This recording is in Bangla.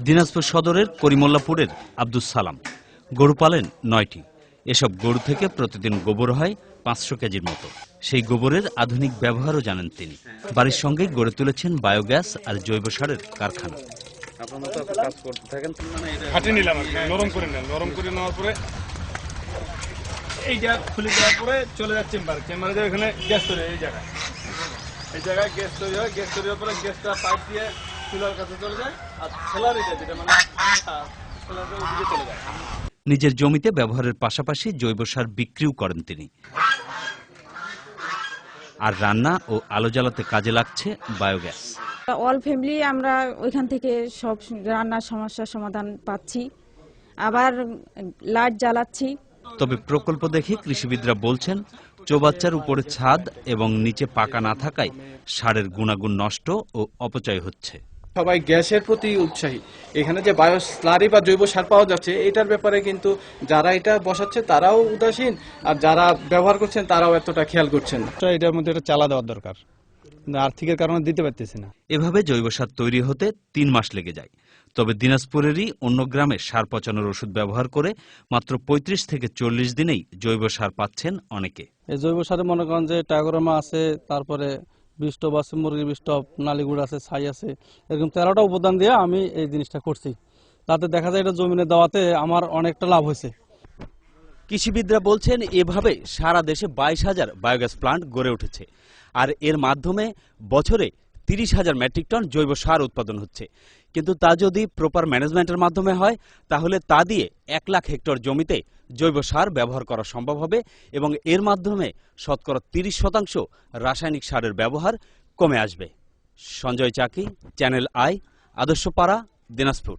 দিনাজপুর সদরের করিমোল্লাপুরের আব্দুস সালাম গরু পালেন ৯টি। এসব গরু থেকে প্রতিদিন গোবর হয় ৫০০ কেজির মতো। সেই গোবরের আধুনিক ব্যবহারও জানেন তিনি। বাড়ির সঙ্গে গড়ে তুলেছেন বায়োগ্যাস আর জৈব সারের কারখানা। এইটা খুলে দেওয়ার পরে চলে যাচ্ছে চেম্বারে এখানে গ্যাস তৈরি হয়। এই জায়গায় গ্যাস তৈরি হয়। গ্যাস তৈরি হওয়ার পরে গ্যাসটা পাইপ দিয়ে চুলার কাছে চলে যায়, আর সেলার যেটা মানে সেলারটা ওদিকে চলে যায়। নিজের জমিতে ব্যবহারের পাশাপাশি জৈব সার বিক্রিও করেন তিনি। আর রান্না ও আলো জ্বালাতে কাজে লাগছে বায়োগ্যাস। অল ফ্যামিলি আমরা ওইখান থেকে সব রান্নার সমস্যার সমাধান পাচ্ছি, আবার লাইট জ্বালাচ্ছি। তবে প্রকল্প দেখে কৃষিবিদরা বলছেন চৌবাচ্চার উপরে ছাদ এবং নিচে পাকা না থাকায় সারের গুণাগুণ নষ্ট ও অপচয় হচ্ছে। সবাই গ্যাসের প্রতি উৎসাহী। এখানে যে বায়ো স্লারি বা জৈব সার পাওয়া যাচ্ছে, এটার ব্যাপারে কিন্তু যারা এটা বসাচ্ছে তারাও উদাসীন, আর যারা ব্যবহার করছেন তারাও এতটা খেয়াল করছেন না। এটার মধ্যে এটা চালা দেওয়ার দরকার, আর্থিকের কারণে দিতে পারতেছি না। এভাবে জৈব সার তৈরি হতে ৩ মাস লেগে যায়। তবে দিনাজপুরেরই অন্য গ্রামে সার পচানোর ওষুধ ব্যবহার করে মাত্র ৩৫ থেকে ৪০ দিনেই জৈব সার পাচ্ছেন অনেকে। এই জৈব সারে মনে করেন যে টাগরমা আছে, তারপরে বিষ্টপ আছে, মুরগির বিষ্টপ, নালিগুড় আছে, ছাই আছে, এরকম ১৩টা উপাদান দিয়ে আমি এই জিনিসটা করছি। তাতে দেখা যায় এটা জমিনে দেওয়াতে আমার অনেকটা লাভ হয়েছে। কৃষিবিদরা বলছেন এভাবে সারা দেশে ২২,০০০ বায়োগ্যাস প্লান্ট গড়ে উঠেছে, আর এর মাধ্যমে বছরে ৩০,০০০ মেট্রিক টন জৈব সার উৎপাদন হচ্ছে। কিন্তু তা যদি প্রপার ম্যানেজমেন্টের মাধ্যমে হয়, তাহলে তা দিয়ে ১,০০,০০০ হেক্টর জমিতে জৈব সার ব্যবহার করা সম্ভব হবে এবং এর মাধ্যমে শতকরা ৩০% রাসায়নিক সারের ব্যবহার কমে আসবে। সঞ্জয় চাকি, চ্যানেল আই, আদর্শপাড়া, দিনাজপুর।